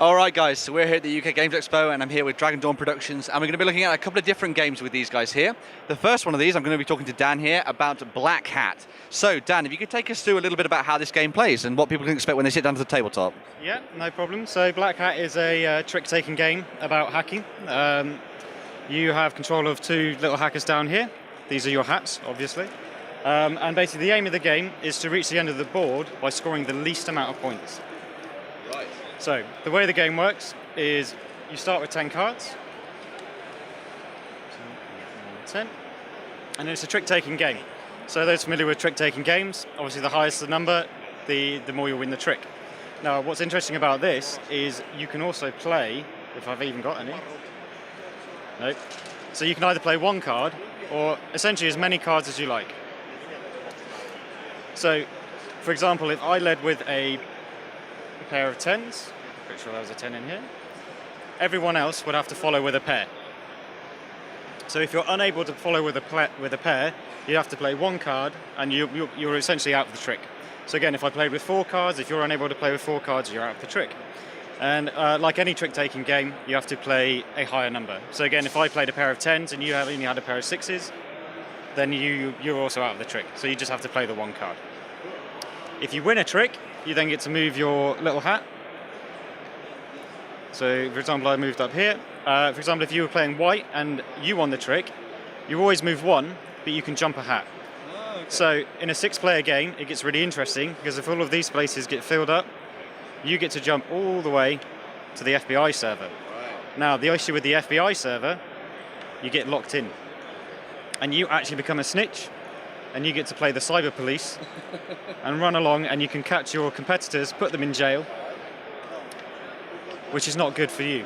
All right, guys, so we're here at the UK Games Expo, and I'm here with Dragon Dawn Productions, and we're going to be looking at a couple of different games with these guys here. The first one of these, I'm going to be talking to Dan here about Black Hat. So, Dan, if you could take us through a little bit about how this game plays and what people can expect when they sit down to the tabletop. Yeah, no problem. So Black Hat is a trick-taking game about hacking. You have control of two little hackers down here. These are your hats, obviously. And basically the aim of the game is to reach the end of the board by scoring the least amount of points. Right. So the way the game works is you start with 10 cards. 10. And it's a trick-taking game. So those familiar with trick-taking games, obviously the higher the number, the more you win the trick. Now what's interesting about this is you can also play, if I've even got any. Nope. So you can either play one card or essentially as many cards as you like. So, for example, if I led with a pair of 10s, pretty sure there was a 10 in here, everyone else would have to follow with a pair. So if you're unable to follow with a pair, you have to play one card and you're essentially out of the trick. So again, if I played with 4 cards, if you're unable to play with 4 cards, you're out of the trick. And like any trick-taking game, you have to play a higher number. So again, if I played a pair of 10s and you only had a pair of 6s, then you're also out of the trick. So you just have to play the one card. If you win a trick, you then get to move your little hat. So for example, I moved up here. For example, if you were playing white and you won the trick, you always move 1, but you can jump a hat. Oh, okay. So in a 6-player game, it gets really interesting because if all of these places get filled up, you get to jump all the way to the FBI server. Right. Now, the issue with the FBI server, you get locked in. And you actually become a snitch, and you get to play the cyber police and run along, and you can catch your competitors, put them in jail, which is not good for you.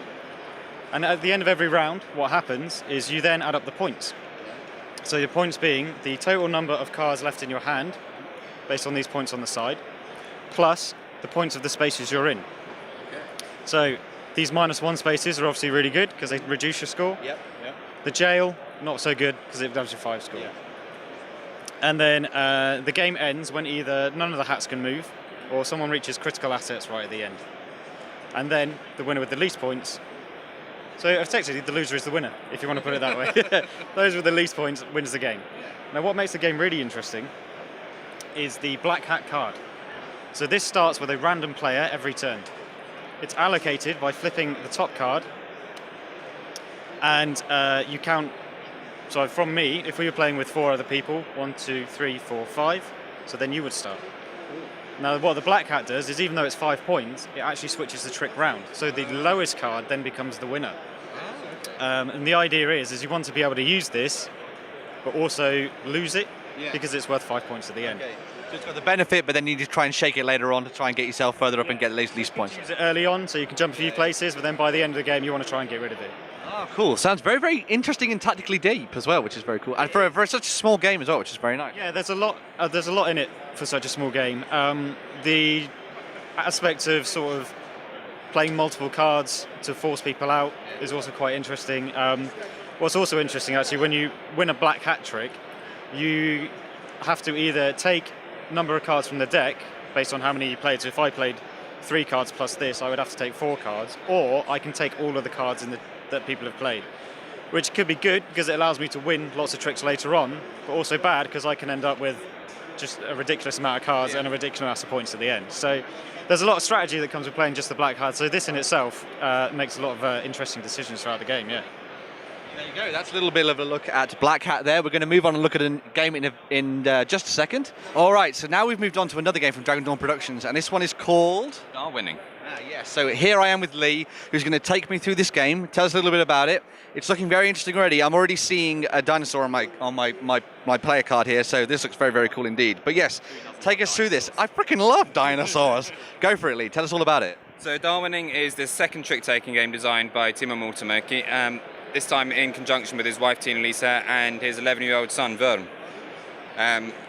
And at the end of every round, what happens is you then add up the points. So your points being the total number of cards left in your hand, based on these points on the side, plus the points of the spaces you're in. Okay. So these -1 spaces are obviously really good because they reduce your score. Yep. The jail, not so good because it does your 5 score. Yeah. And then the game ends when either none of the hats can move or someone reaches critical assets right at the end. And then the winner with the least points. So effectively, the loser is the winner, if you want to put it that way. Those with the least points wins the game. Now, what makes the game really interesting is the Black Hat card. So this starts with a random player every turn. It's allocated by flipping the top card, and you count. So from me, if we were playing with 4 other people, 1, 2, 3, 4, 5, so then you would start. Now, what the Black Hat does is, even though it's 5 points, it actually switches the trick round. So the lowest card then becomes the winner. And the idea is you want to be able to use this, but also lose it, because it's worth 5 points at the end. Okay. So it's got the benefit, but then you need to try and shake it later on to try and get yourself further up and get the least points. Use it early on, so you can jump a few places, but then by the end of the game, you want to try and get rid of it. Oh, cool. Sounds very, very interesting and tactically deep as well, which is very cool. And for such a small game as well, which is very nice. Yeah, there's a lot in it for such a small game. The aspect of sort of playing multiple cards to force people out is also quite interesting. What's also interesting, actually, when you win a Black Hat trick, you have to either take number of cards from the deck based on how many you played. So if I played 3 cards plus this, I would have to take 4 cards, or I can take all of the cards that people have played, which could be good because it allows me to win lots of tricks later on, but also bad because I can end up with just a ridiculous amount of cards and a ridiculous amount of points at the end. So there's a lot of strategy that comes with playing just the Black Hat. So this in itself makes a lot of interesting decisions throughout the game. Yeah. There you go. That's a little bit of a look at Black Hat there. We're going to move on and look at a game in just a second. All right, so now we've moved on to another game from Dragon Dawn Productions, and this one is called Are winning. Yes, so here I am with Lee, who's going to take me through this game, tell us a little bit about it. It's looking very interesting already. I'm already seeing a dinosaur on my player card here, so this looks very, very cool indeed. But yes, take us through this. I freaking love dinosaurs. Go for it, Lee. Tell us all about it. So Darwining is the second trick-taking game designed by Timo Multimerki, this time in conjunction with his wife Tina Lisa and his 11-year-old son Vern.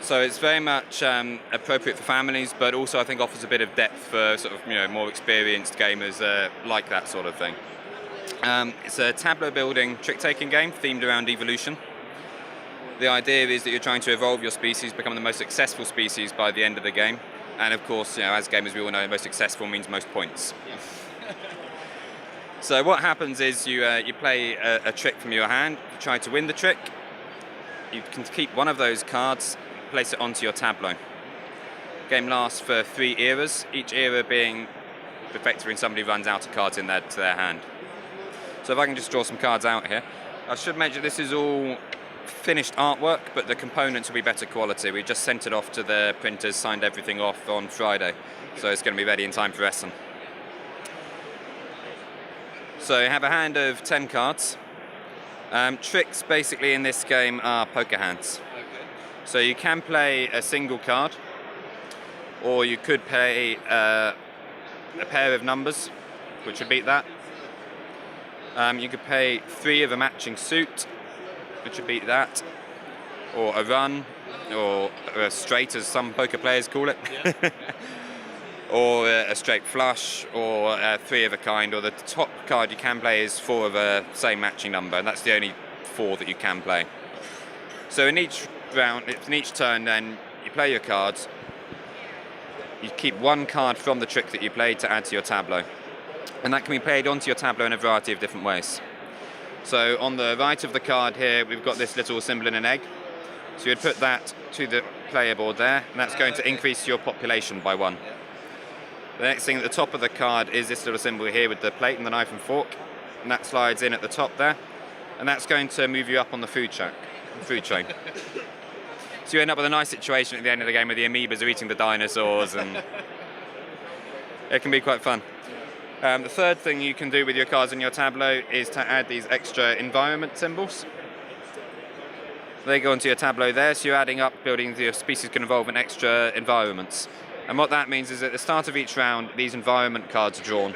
So it's very much appropriate for families, but also I think offers a bit of depth for sort of more experienced gamers like that sort of thing. It's a tableau building trick-taking game themed around evolution. The idea is that you're trying to evolve your species, become the most successful species by the end of the game. And of course, as gamers we all know, most successful means most points. So what happens is you play a trick from your hand, you try to win the trick, you can keep one of those cards, place it onto your tableau. Game lasts for 3 eras, each era being effectively when somebody runs out of cards in their hand. So if I can just draw some cards out here. I should mention this is all finished artwork, but the components will be better quality. We just sent it off to the printers, signed everything off on Friday, so it's going to be ready in time for Essen. So you have a hand of 10 cards. Tricks basically in this game are poker hands. Okay. So you can play a single card, or you could play a pair of numbers, which would beat that. You could pay 3 of a matching suit, which would beat that, or a run, or a straight, as some poker players call it, yeah. Or a straight flush, or 3 of a kind, or the top card you can play is 4 of a same matching number, and that's the only 4 that you can play. So in each round, in each turn, then you play your cards. You keep 1 card from the trick that you played to add to your tableau. And that can be played onto your tableau in a variety of different ways. So on the right of the card here, we've got this little symbol in an egg. So you'd put that to the player board there, and that's going to increase your population by 1. The next thing at the top of the card is this little symbol here with the plate and the knife and fork, and that slides in at the top there, and that's going to move you up on the food chain. So you end up with a nice situation at the end of the game where the amoebas are eating the dinosaurs, and it can be quite fun. The third thing you can do with your cards in your tableau is to add these extra environment symbols. They go onto your tableau there, so you're adding up, building your species can evolve in extra environments. And what that means is at the start of each round, these environment cards are drawn.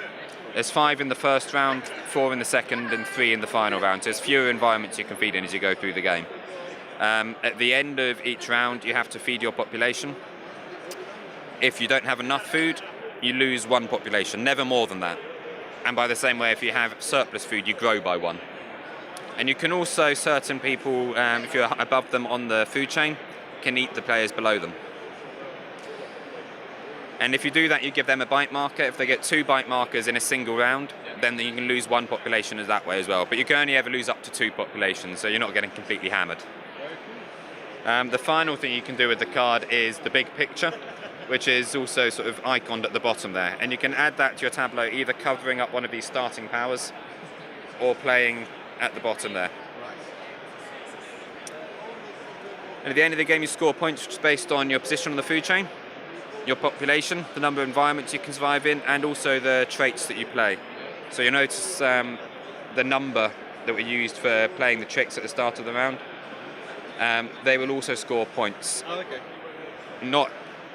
There's 5 in the first round, 4 in the second, and 3 in the final round. So there's fewer environments you can feed in as you go through the game. At the end of each round, you have to feed your population. If you don't have enough food, you lose 1 population, never more than that. And by the same way, if you have surplus food, you grow by 1. And you can also, certain people, if you're above them on the food chain, can eat the players below them. And if you do that, you give them a bite marker. If they get 2 bite markers in a single round, then you can lose 1 population as that way as well. But you can only ever lose up to 2 populations, so you're not getting completely hammered. The final thing you can do with the card is the big picture, which is also sort of iconed at the bottom there. And you can add that to your tableau, either covering up one of these starting powers or playing at the bottom there. And at the end of the game, you score points based on your position on the food chain, your population, the number of environments you can survive in, and also the traits that you play. So you'll notice the number that were used for playing the tricks at the start of the round. They will also score points. Oh, okay. Not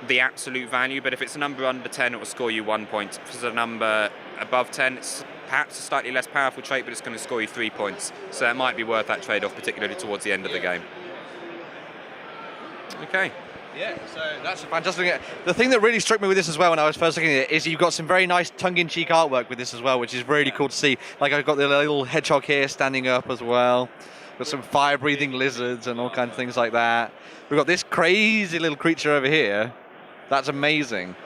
the absolute value, but if it's a number under 10, it will score you 1 point. If it's a number above 10, it's perhaps a slightly less powerful trait, but it's going to score you 3 points. So it might be worth that trade-off, particularly towards the end of the game. Okay. Yeah, so that's fantastic. The thing that really struck me with this as well when I was first looking at it is you've got some very nice tongue-in-cheek artwork with this as well, which is really cool to see. Like I've got the little hedgehog here standing up as well. Got some fire-breathing lizards and all kinds of things like that. We've got this crazy little creature over here. That's amazing.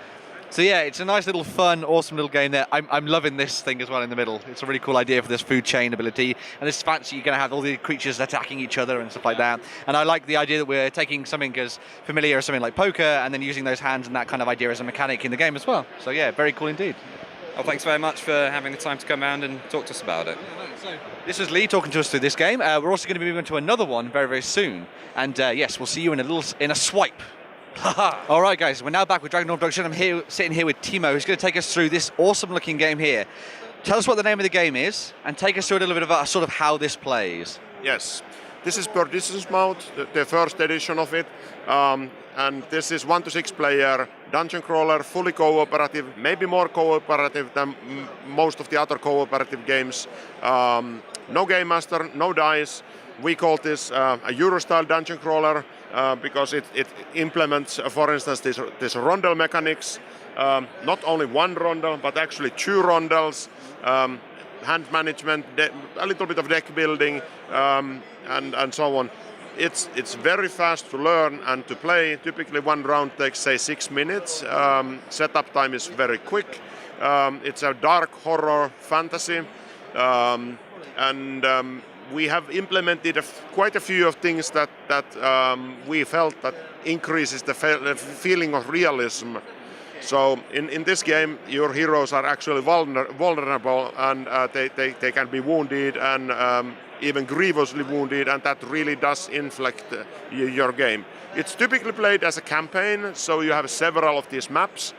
So yeah, it's a nice little fun, awesome little game there. I'm loving this thing as well in the middle. It's a really cool idea for this food chain ability. And this fancy, you're going to have all the creatures attacking each other and stuff like that. And I like the idea that we're taking something as familiar as something like poker and then using those hands and that kind of idea as a mechanic in the game as well. So yeah, very cool indeed. Well, thanks very much for having the time to come around and talk to us about it. This is Lee talking to us through this game. We're also going to be moving to another one very, very soon. And yes, we'll see you in a swipe. All right, guys, we're now back with Dragon Dawn Production. I'm sitting here with Timo, who's going to take us through this awesome-looking game here. Tell us what the name of the game is, and take us through a little bit about sort of how this plays. Yes, this is Perdition's Mouth, the first edition of it, and this is 1 to 6 player dungeon crawler, fully cooperative, maybe more cooperative than most of the other cooperative games. No game master, no dice. We call this a Euro-style dungeon crawler because it implements, for instance, this rondel mechanics. Not only 1 rondel, but actually 2 rondels, hand management, a little bit of deck building, and so on. It's very fast to learn and to play. Typically 1 round takes, say, 6 minutes. Setup time is very quick. It's a dark horror fantasy. and we have implemented quite a few of things that we felt that increases the feeling of realism. So in this game, your heroes are actually vulnerable, and they can be wounded and even grievously wounded, and that really does inflect your game. It's typically played as a campaign, so you have several of these maps.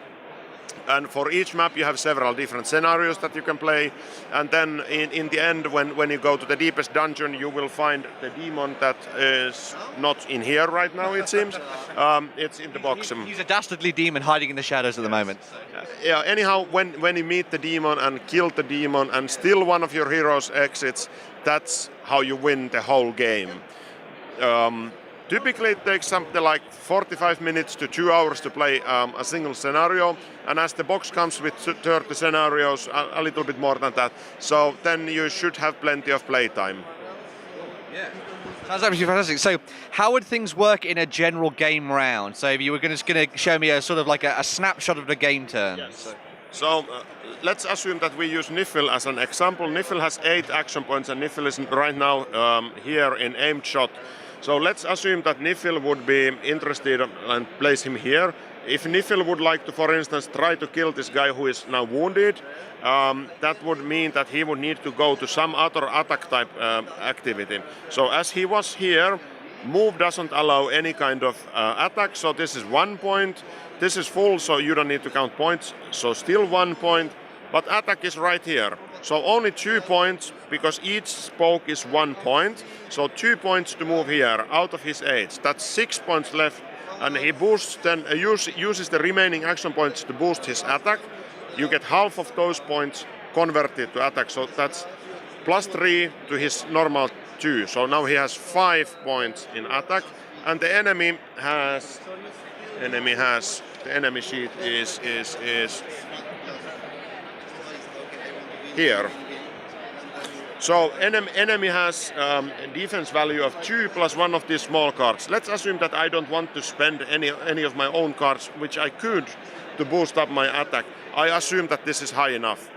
And for each map you have several different scenarios that you can play, and then in the end when you go to the deepest dungeon you will find the demon that is not in here right now, it seems. It's in the box. He's a dastardly demon hiding in the shadows at the moment. Yeah, anyhow, when you meet the demon and kill the demon and still one of your heroes exits, that's how you win the whole game. Typically it takes something like 45 minutes to 2 hours to play a single scenario, and as the box comes with 30 scenarios, a little bit more than that, so then you should have plenty of playtime. Yeah. Sounds absolutely fantastic. So how would things work in a general game round? So if you were just going to show me a sort of like a snapshot of the game turn. Yes. So let's assume that we use Niffle as an example. Niffle has 8 action points, and Niffle is right now here in aimed shot. So let's assume that Niffle would be interested and place him here. If Niffle would like to, for instance, try to kill this guy who is now wounded, that would mean that he would need to go to some other attack type activity. So as he was here, move doesn't allow any kind of attack, so this is 1 point. This is full, so you don't need to count points, so still 1 point. But attack is right here. So only 2 points, because each spoke is 1 point. So 2 points to move here, out of his 8. That's 6 points left, and he boosts then uses the remaining action points to boost his attack. You get half of those points converted to attack, so that's +3 to his normal 2. So now he has 5 points in attack, and the enemy sheet is here. So enemy has a defense value of 2 plus 1 of these small cards. Let's assume that I don't want to spend any of my own cards, which I could, to boost up my attack. I assume that this is high enough.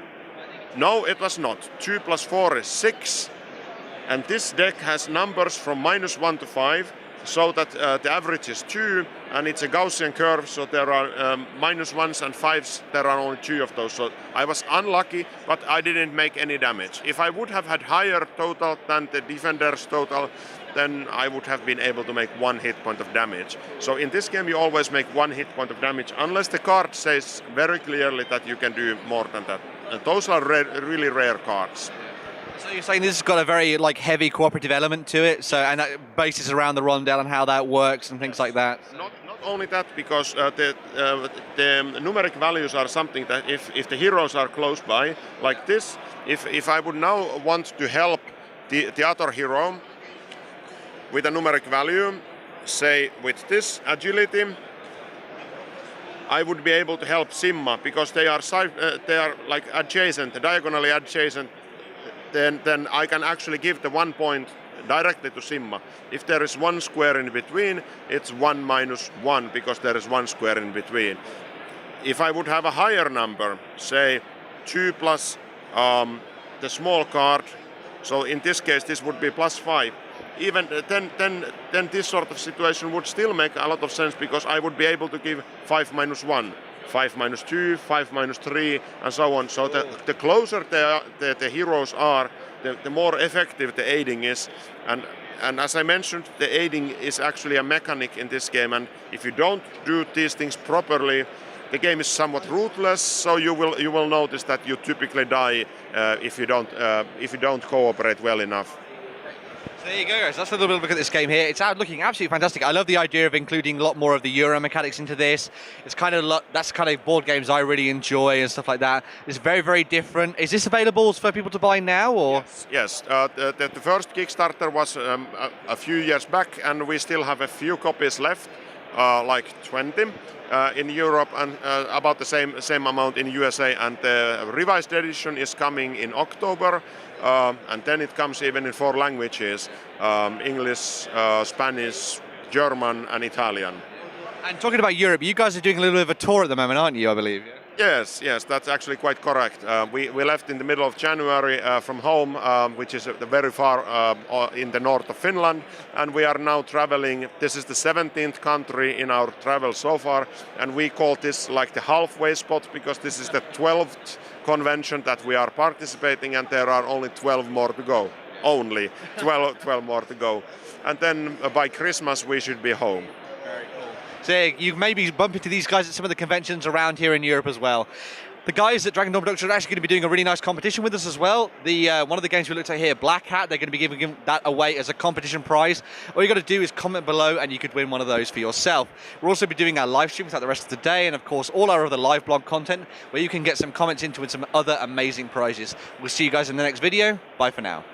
No, it was not. 2 plus 4 is 6. And this deck has numbers from -1 to 5, so that the average is 2, and it's a Gaussian curve, so there are -1s and 5s, there are only 2 of those. So I was unlucky, but I didn't make any damage. If I would have had higher total than the defender's total, then I would have been able to make 1 hit point of damage. So in this game you always make 1 hit point of damage, unless the card says very clearly that you can do more than that. And those are really rare cards. So you're saying this has got a very heavy cooperative element to it, so and that bases around the rondel and how that works and things like that. Not only that, because the numeric values are something that if the heroes are close by, like this, if I would now want to help the other hero with a numeric value, say with this agility, I would be able to help Simma, because they are like adjacent, diagonally adjacent. Then I can actually give the 1 point directly to Simma. If there is 1 square in between, it's 1 minus 1, because there is 1 square in between. If I would have a higher number, say 2 plus the small card, so in this case this would be +5. Even then this sort of situation would still make a lot of sense, because I would be able to give 5 minus 1. 5 minus 2, 5 minus 3, and so on. So the closer the heroes are, the more effective the aiding is. And as I mentioned, the aiding is actually a mechanic in this game. And if you don't do these things properly, the game is somewhat ruthless. So you will notice that you typically die if you don't cooperate well enough. There you go, guys. That's a little bit of a look at this game here. It's looking absolutely fantastic. I love the idea of including a lot more of the Euro mechanics into this. It's that's kind of board games I really enjoy and stuff like that. It's very, very different. Is this available for people to buy now, or? Yes. The first Kickstarter was a few years back, and we still have a few copies left, like 20 in Europe, and about the same amount in USA. And the revised edition is coming in October. And then it comes even in 4 languages, English, Spanish, German and Italian. And talking about Europe, you guys are doing a little bit of a tour at the moment, aren't you, I believe? Yes, that's actually quite correct. We left in the middle of January from home, which is very far in the north of Finland, and we are now traveling. This is the 17th country in our travel so far, and we call this like the halfway spot because this is the 12th convention that we are participating, and there are only 12 more to go. Only 12 more to go. And then by Christmas we should be home. So you maybe bump into these guys at some of the conventions around here in Europe as well. The guys at Dragon Dawn Productions are actually going to be doing a really nice competition with us as well. One of the games we looked at here, Black Hat, they're going to be giving that away as a competition prize. All you got to do is comment below and you could win one of those for yourself. We'll also be doing our live stream throughout the rest of the day, and of course all our other live blog content where you can get some comments into and some other amazing prizes. We'll see you guys in the next video. Bye for now.